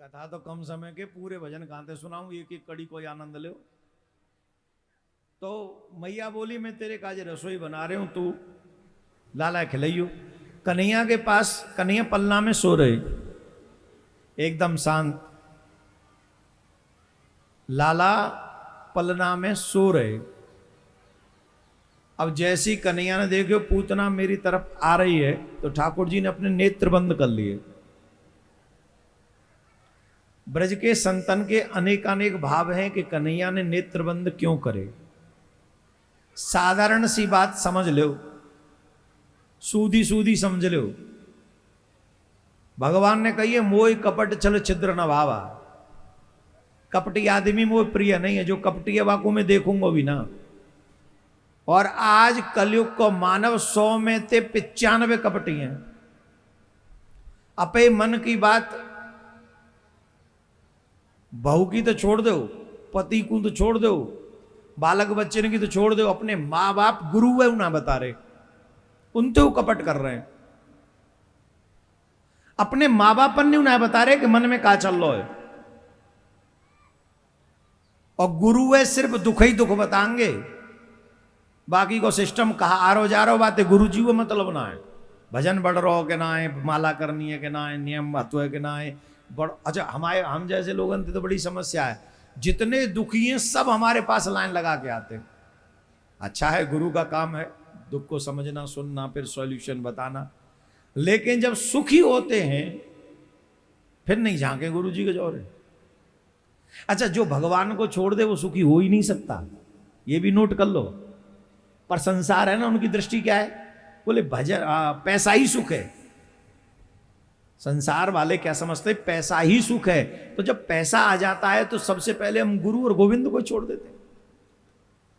कथा तो कम समय के पूरे भजन गाते सुनाऊं, एक एक कड़ी कोई आनंद लो। तो मैया बोली मैं तेरे काज रसोई बना रहे हूं, तू लाला खिलाइयो। कन्हैया के पास, कन्हैया पलना में सो रहे एकदम शांत, लाला पलना में सो रहे। अब जैसी कन्हैया ने देखो पूतना मेरी तरफ आ रही है, तो ठाकुर जी ने अपने नेत्र बंद कर लिए। ब्रज के संतन के अनेकानेक भाव हैं कि कन्हैया ने नेत्र बंद क्यों करे। साधारण सी बात समझ लो, सूदी सूदी समझ लो। भगवान ने कही है मोह कपट छल छिद्र न भावा। कपटी आदमी मोह प्रिय नहीं है, जो कपटी है वाकू में देखूंगा भी ना। और आज कलयुग को मानव 100 में से 95 कपटी हैं। अपे मन की बात बहू की तो छोड़ दो, पति को तो छोड़ दो, बालक बच्चे की तो छोड़ दो, अपने माँ बाप गुरु है ना बता रहे, उनते वो कपट कर रहे हैं। अपने माँ बाप पर नहीं उन्हें बता रहे कि मन में क्या चल रहा है। और गुरु है सिर्फ दुख ही दुख बताएंगे, बाकी को सिस्टम कहा आ रो जा रो बातें गुरु जी को मतलब ना है। भजन बढ़ रहा हो के ना है, माला करनी है कि ना है, नियम महत्व है कि ना है। अच्छा हमारे हम जैसे लोगों की तो बड़ी समस्या है, जितने दुखी हैं सब हमारे पास लाइन लगा के आते हैं। अच्छा है, गुरु का काम है दुख को समझना, सुनना, फिर सॉल्यूशन बताना। लेकिन जब सुखी होते हैं फिर नहीं झांके गुरु जी के जोरे। अच्छा, जो भगवान को छोड़ दे वो सुखी हो ही नहीं सकता, ये भी नोट कर लो। पर संसार है ना, उनकी दृष्टि क्या है, बोले भजन पैसा ही सुख है। संसार वाले क्या समझते, पैसा ही सुख है। तो जब पैसा आ जाता है तो सबसे पहले हम गुरु और गोविंद को छोड़ देते हैं।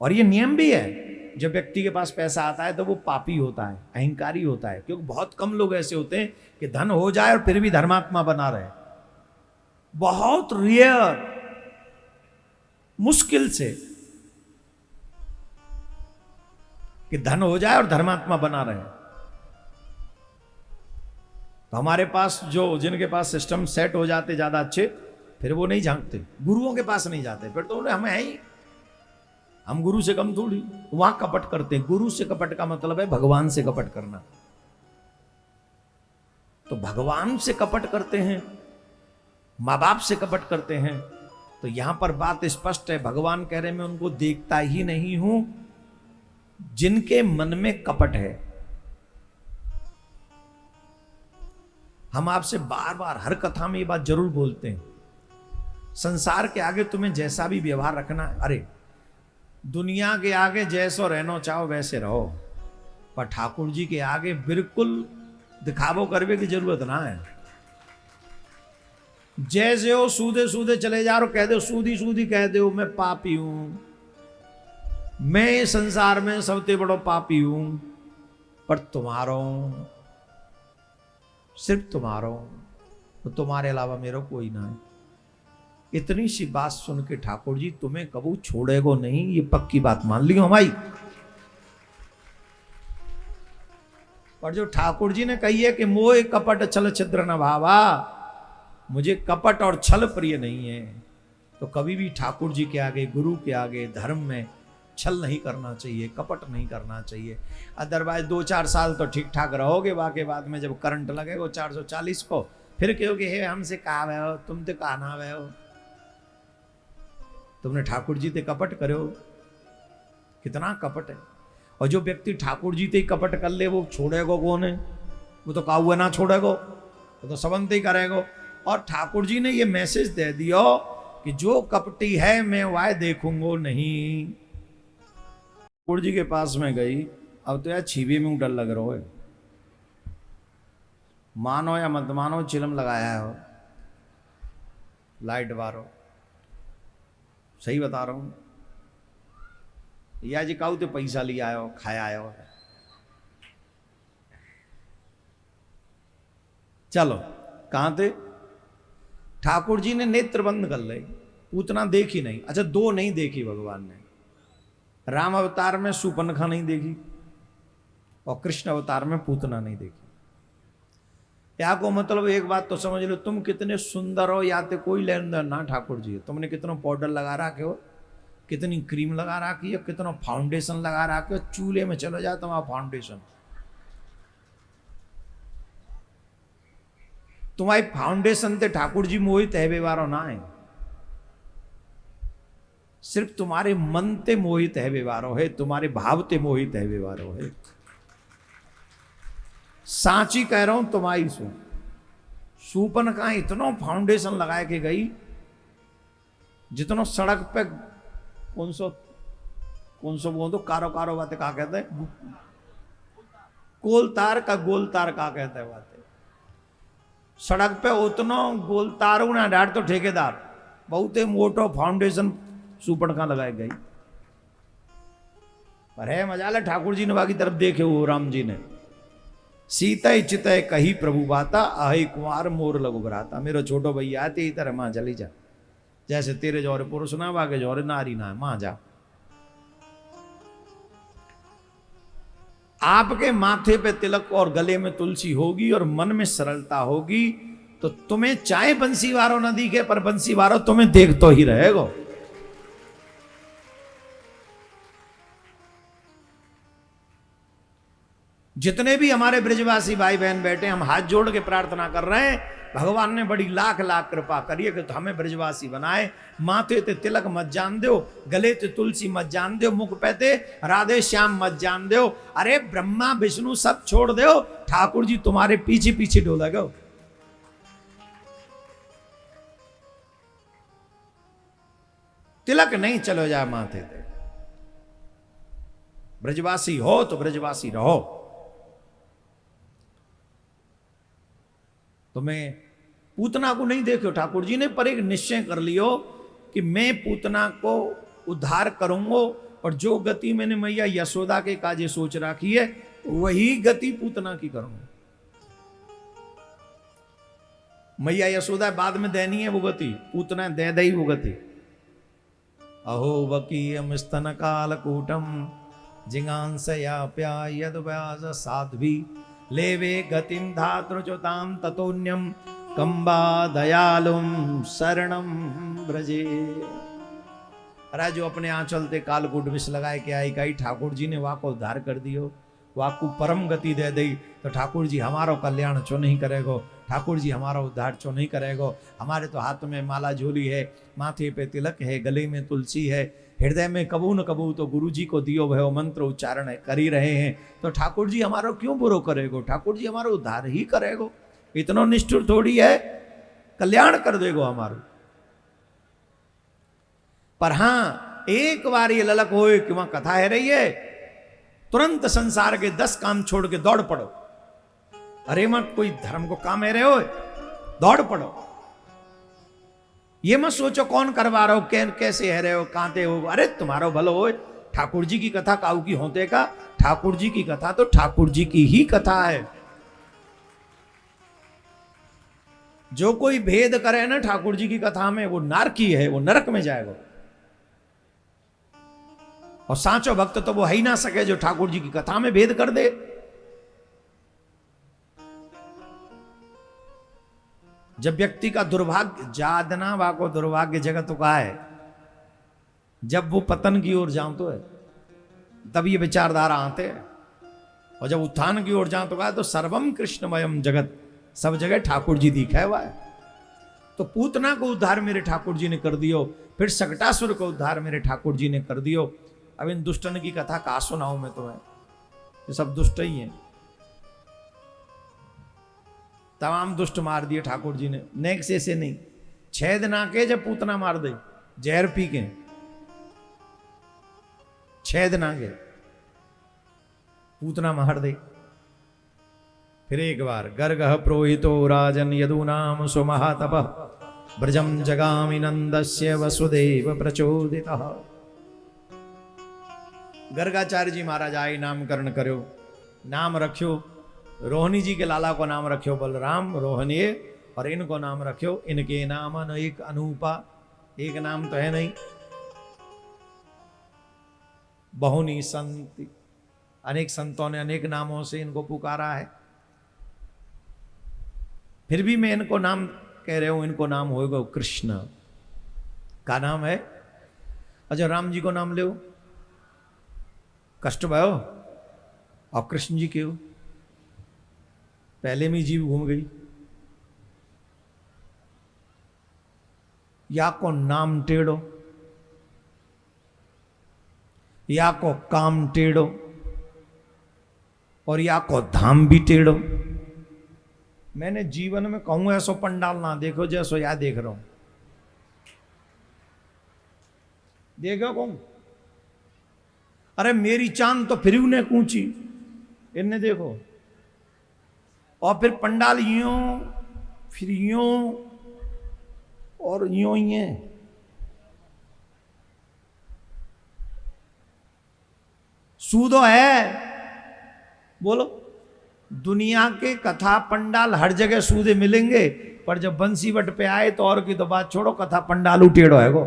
और ये नियम भी है, जब व्यक्ति के पास पैसा आता है तो वो पापी होता है, अहंकारी होता है। क्योंकि बहुत कम लोग ऐसे होते हैं कि धन हो जाए और फिर भी धर्मात्मा बना रहे। बहुत रेयर, मुश्किल से कि धन हो जाए और धर्मात्मा बना रहे। तो हमारे पास जो जिनके पास सिस्टम सेट हो जाते ज्यादा अच्छे, फिर वो नहीं झांकते, गुरुओं के पास नहीं जाते। फिर तो हम है ही, हम गुरु से कम थोड़ी, वहां कपट करते हैं। गुरु से कपट का मतलब है भगवान से कपट करना। तो भगवान से कपट करते हैं, माँ बाप से कपट करते हैं। तो यहां पर बात स्पष्ट है, भगवान कह रहे मैं उनको देखता ही नहीं हूं जिनके मन में कपट है। हम आपसे बार बार हर कथा में ये बात जरूर बोलते हैं, संसार के आगे तुम्हें जैसा भी व्यवहार रखना है, अरे दुनिया के आगे जैसो रहना चाहो वैसे रहो, पर ठाकुर जी के आगे बिल्कुल दिखावो करवे की जरूरत ना है। जैसे हो सूदे सूदे चले जा रहे हो, कह दो सूदी सूदी कह दो मैं पापी हूं, मैं संसार में सबसे बड़ो पापी हूं, पर तुम्हारो सिर्फ तुम्हारो, तो तुम्हारे अलावा मेरा कोई ना है। इतनी सी बात सुन के ठाकुर जी तुम्हें कबू छोड़ेगो नहीं, ये पक्की बात मान लियो हमारी। पर जो ठाकुर जी ने कही है कि मोह कपट छल छिद्र न भावा, मुझे कपट और छल प्रिय नहीं है, तो कभी भी ठाकुर जी के आगे, गुरु के आगे, धर्म में छल नहीं करना चाहिए, कपट नहीं करना चाहिए। अदरवाइज 2-4 साल तो ठीक ठाक रहोगे, बाकी बाद में जब करंट लगेगा 440 को, फिर कहोगे हे हमसे कहा वह हो, तुम तो कहा ना वह हो, तुमने ठाकुर जी ते कपट करो। कितना कपट है। और जो व्यक्ति ठाकुर जी ते कपट कर ले वो छोड़ेगो कौन है, वो तो काहुआ ना छोड़ेगो, वो तो सबंत ही करेगो। और ठाकुर जी ने ये मैसेज दे दियो कि जो कपटी है मैं वह देखूंगो नहीं। ठाकुर जी के पास में गई, अब तो यार छिपी में डर लग रहा है, मानो या मत मानो, चिलम लगाया हो, लाइट बारो, सही बता रहा हूं। या जी कहू तो पैसा लिया आयो, खाया आयो, चलो कहां थे। ठाकुर जी ने नेत्र बंद कर ले, पूतना देखी नहीं। अच्छा, 2 नहीं देखी भगवान ने, राम अवतार में सुपनखा नहीं देखी और कृष्ण अवतार में पूतना नहीं देखी। या को मतलब एक बात तो समझ लो, तुम कितने सुंदर हो या तो कोई लेन देन ना ठाकुर जी, तुमने कितना पाउडर लगा रखे हो, कितनी क्रीम लगा रखी है, कितना फाउंडेशन लगा रखे हो, चूल्हे में चलो जाओ तुम्हारा फाउंडेशन, तुम्हारी फाउंडेशन ते ठाकुर जी मोहित है व्यवहारो ना है, सिर्फ तुम्हारे मन ते मोहित है व्यवहारो है, तुम्हारे भाव ते मोहित है व्यवहारो है। सांची कह रहा हूं तुम्हारी सूपन का इतना फाउंडेशन लगा के गई, जितना सड़क पे कौन सो बोल दो कारो कारो बातें का कहते हैं, गोल तार का कहते हैं बातें, सड़क पे उतना गोल तार ना डाट तो ठेकेदार बहुत मोटो फाउंडेशन सूपन का लगाई गई। पर है मजाल ठाकुर जी ने बाकी तरफ देखे वो राम जी ने, सीता चित कही प्रभु बाता, आही कुमार मोर लगु भराता, मेरा छोटो भैया आते ही तरह मां चली जा, जैसे तेरे जौरे पुरुष ना बागे जौरे नारी ना, मां जा। आपके माथे पे तिलक और गले में तुलसी होगी और मन में सरलता होगी तो तुम्हें चाहे बंसी वारो न दिखे, पर बंसी वारो तुम्हें देख तो ही रहेगा। जितने भी हमारे ब्रजवासी भाई बहन बैठे, हम हाथ जोड़ के प्रार्थना कर रहे हैं, भगवान ने बड़ी लाख लाख कृपा करिए कि तो हमें ब्रजवासी बनाए। माथे ते तिलक मत जान दो, गले ते तुलसी मत जान दो, मुख पे ते राधे श्याम मत जान दो, अरे ब्रह्मा विष्णु सब छोड़ दो, ठाकुर जी तुम्हारे पीछे पीछे डोला गो। तिलक नहीं चलो जाए माथे ते, ब्रजवासी हो तो ब्रजवासी रहो। तो मैं पूतना को नहीं देखो ठाकुर जी ने, पर एक निश्चय कर लियो कि मैं पूतना को उद्धार करूंगा, और जो गति मैंने मैया यशोदा के काजे सोच रखी है वही गति पूतना की करूंगा। मैया यशोदा बाद में देनी है वो गति, पूतना दे दई वो गति। अहो वकीयम स्तन काल कूटम जिगांसया प्यायद व्यास साध्वी लेवे गतिम धातृचोताम ततोन्यम कंबा दयालुम शरणम ब्रजे। अरे जो अपने आंचल ते कालकूट विष लगाए के आई कही ठाकुर जी ने वाको उद्धार कर दियो, वाकू परम गति दे दी, तो ठाकुर जी हमारो कल्याण चो नहीं करेगो, ठाकुर जी हमारा उद्धार चो नहीं करेगो। हमारे तो हाथ में माला झोली है, माथे पे तिलक है, गले में तुलसी है, हृदय में कबू न कबू तो गुरु जी को दियो भयो मंत्र उच्चारण कर ही रहे हैं, तो ठाकुर जी हमारो क्यों बुरो करेगो, ठाकुर जी हमारो उद्धार ही करेगो। इतना निष्ठुर थोड़ी है, कल्याण कर देगो हमारो। पर हाँ एक बार ये ललक होए कि वहां कथा है रही है, तुरंत संसार के 10 काम छोड़ के दौड़ पड़ो। अरे मत कोई धर्म को काम है रहे हो, दौड़ पड़ो। ये मत सोचो कौन करवा रहे हो, कैसे है रहे हो, कांते हो, अरे तुम्हारो भलो हो। ठाकुर जी की कथा काऊ की होते का, ठाकुर जी की कथा तो ठाकुर जी की ही कथा है। जो कोई भेद करे ना ठाकुर जी की कथा में, वो नारकी है, वो नरक में जाएगा। और साचो भक्त तो वो है ही ना सके जो ठाकुर जी की कथा में भेद कर दे। जब व्यक्ति का दुर्भाग्य जादना वाको दुर्भाग्य जगत का है, जब वो पतन की ओर जातो है तब ये विचारधारा आते हैं, और जब उत्थान की ओर जातो है तो सर्वम कृष्णमयम जगत, सब जगह ठाकुर जी दिखा हुआ है। तो पूतना को उद्धार मेरे ठाकुर जी ने कर दियो, फिर सकटासुर को उद्धार मेरे ठाकुर जी ने कर दियो। अब इन दुष्टन की कथा कहा सुनाऊं मैं तुम्हें, ये सब दुष्ट ही हैं। तमाम दुष्ट मार दिए ठाकुर जी ने, नेक से नहीं। 6 दिन आके जब पूतना मार दे जहर पी के, 6 दिन आगे पूतना मार दे। फिर एक बार गर्गः प्रोहितो राजन यदूनाम सुमहातपः ब्रजम जगामि नंदस्य वसुदेव प्रचोदितः। गर्गाचार्य जी महाराज आए, नामकरण करो, नाम रखो, रोहिणी जी के लाला को नाम रखो बलराम रोहनीय, और इनको नाम रखो इनके नाम एक अनूपा, एक नाम तो है नहीं, बहुनी संत, अनेक संतों ने अनेक नामों से इनको पुकारा है। फिर भी मैं इनको नाम कह रहा हूं, इनको नाम होगा कृष्ण का नाम है। अच्छा राम जी को नाम ले, कष्ट भयो और कृष्ण जी के हो, पहले में जीव घूम गई। या को नाम टेढ़ो, या को काम टेढ़ो, और या को धाम भी टेढ़ो। मैंने जीवन में कहूं ऐसो पंडाल ना देखो जैसो या देख रहा हूं। देखो कौन, अरे मेरी चांद तो फिर उन्हें कूची, इन्हें देखो। और फिर पंडाल यूं फिर यूं और यूं ही है। सूदो है, बोलो। दुनिया के कथा पंडाल हर जगह सूदे मिलेंगे, पर जब बंसी बट पे आए तो और की तो बात छोड़ो, कथा पंडाल उटेड़ो है गो।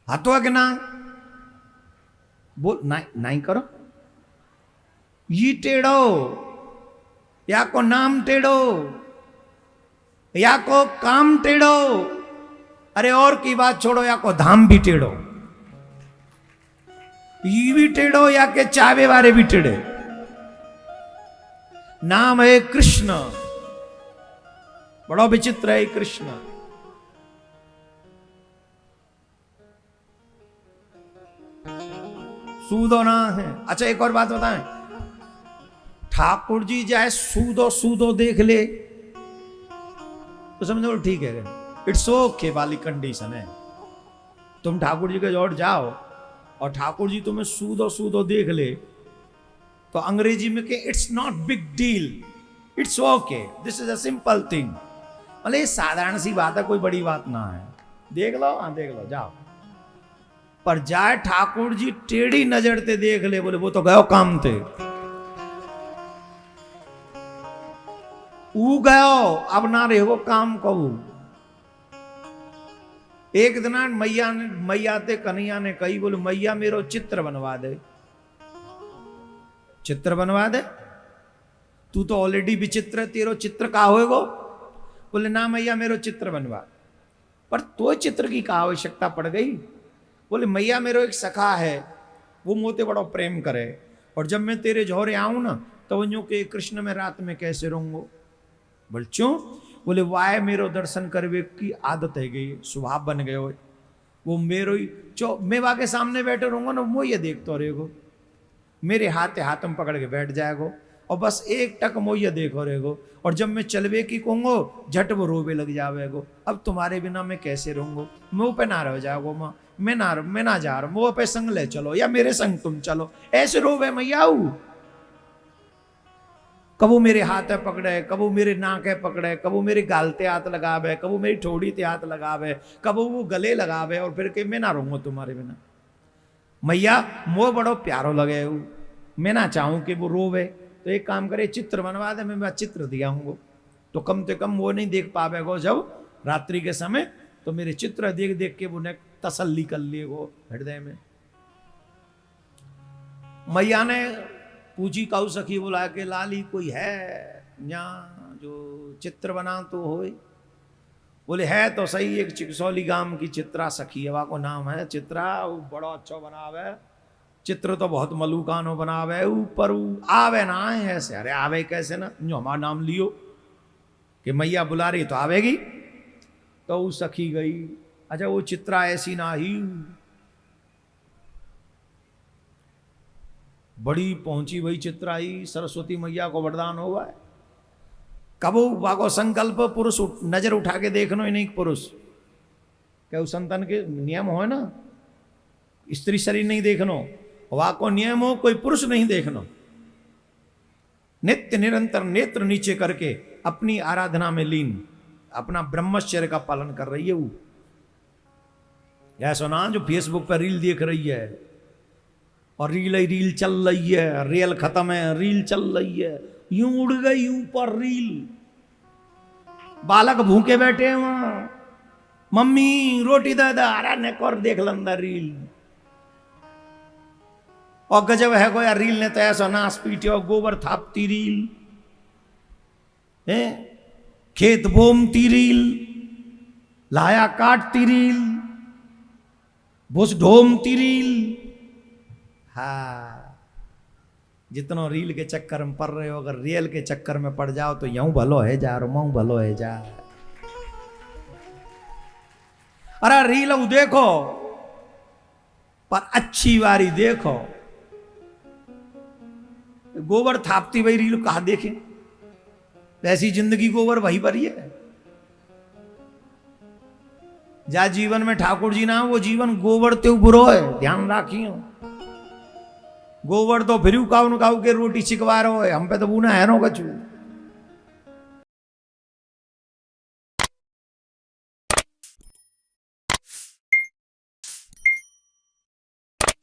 हाथों के ना बोल, नहीं करो। ये टेढ़ो, या को नाम टेढ़ो, या को काम टेढ़ो, अरे और की बात छोड़ो, या को धाम भी टेढ़ो। ये भी टेढ़ो या के चावे वाले भी टेढ़े। नाम है कृष्ण, बड़ा विचित्र है कृष्ण। सूदो ना है। अच्छा एक और बात बताएं, ठाकुर जी चाहे सूदो सूदो देख ले तो समझो ठीक है, इट्स ओके वाली कंडीशन है। तुम ठाकुर जी के जोड़ जाओ और ठाकुर जी तुम्हें सूदो सूदो देख ले तो अंग्रेजी में के it's not big deal, it's okay, this is a simple thing. मतलब ये साधारण सी बात है, कोई बड़ी बात ना है। देख लो, हाँ देख लो, जाओ। पर जाए ठाकुर जी टेढ़ी नजर ते देख ले, बोले वो तो गयो काम थे, ऊ गयो, अब ना रहो काम कहू। एक दिन मैया ते कन्हैया ने कही, बोले मैया मेरो चित्र बनवा दे। चित्र बनवा दे, तू तो ऑलरेडी विचित्र है, तेरो चित्र का होएगो। बोले ना मैया मेरो चित्र बनवा। पर तो चित्र की का आवश्यकता पड़ गई। बोले मैया मेरो एक सखा है, वो मोते बड़ो प्रेम करे, और जब मैं तेरे जोरे आऊं ना तो वो के कृष्ण में रात में कैसे रहूंगो। बोल क्यों? बोले वाय मेरो दर्शन करवे की आदत है गई, स्वभाव बन गए हो। वो मेरो ही मैं वहां के सामने बैठे रहूंगा ना, वो ये देखते रहेगो, मेरे हाथ में पकड़ के बैठ जाएगो, और बस एक टक मोय देखो रहेगो। और जब मैं चलवे की कहूंगो झट वो रोवे लग जावेगो। अब तुम्हारे बिना मैं कैसे रहूंगो, मुंह पे ना रह जाओगो माँ, मैं ना जा रहा, मुंह पे संग ले चलो या मेरे संग तुम चलो, ऐसे रोवे मैया। कबू मेरे हाथ है पकड़े, कबू मेरे नाक है पकड़े, कबू मेरे गालते हाथ लगावे, कबू मेरी ठोड़ी ते हाथ लगावे, कबू वो गले लगावे, और फिर के मैं ना रहूंगा तुम्हारे बिना। मैया मोह बड़ो प्यारो लगे, मैं ना चाहूं कि वो रोवे, तो एक काम करे चित्र बनवा दे, मैं चित्र दिया हूँ। तो कम से कम वो नहीं देख पावेगो जब रात्रि के समय, तो मेरे चित्र देख देख के वो ने तसल्ली कर लिए वो हृदय में। मैया ने पूछी काऊ सखी बुला के, लाली कोई है यहाँ जो चित्र बना तो होए? बोले है तो सही, एक चिकसौली गांव की चित्रा सखी है, वहाँ को नाम है चित्रा, वो बड़ा अच्छा बनावे चित्र, तो बहुत मलूकानो बनावे, ऊपर आवे ना है ऐसे। अरे आवे कैसे ना, जो हमारा नाम लियो कि मैया बुला रही तो आवेगी। तो वो सखी गई। अच्छा वो चित्रा ऐसी ना ही, बड़ी पहुंची वही चित्रा ही, सरस्वती मैया को वरदान हुआ है। कबो वाको संकल्प पुरुष नजर उठा के देखनो ही नहीं, पुरुष क्या उस संतान के नियम हो ना, स्त्री शरीर नहीं देखनो, वाको नियम हो कोई पुरुष नहीं देखनो। नित्य निरंतर नेत्र नीचे करके अपनी आराधना में लीन, अपना ब्रह्मचर्य का पालन कर रही है। वो ऐसा ना जो फेसबुक पर रील देख रही है, और रील चल रही है, रियल खत्म है, रील चल रही है, यूं उड़ गई ऊपर रील, बालक भूखे बैठे हैं वहां, मम्मी रोटी दादा अरे नेक और देख लंदा रील। और गजब है को यार रील ने तो ऐसा नाश पीटे गोबर थापती रील है, खेत बोमती रील, लाया काटती रील, भूस ढोमती रील। हाँ, जितना रील के चक्कर में पड़ रहे हो, अगर रियल के चक्कर में पड़ जाओ तो यूं भलो है जा और मऊ भलो है जा। अरे रील देखो पर अच्छी वारी देखो। गोबर थापती भाई रील कहा देखे, ऐसी जिंदगी गोबर वही भरी है। जा जीवन में ठाकुर जी ना वो जीवन गोबर ते बुरो है, ध्यान राखियो। गोबर तो फिर काउ न काउ के रोटी छिकवा रहो है, हम पे तो बूना है नो कछु।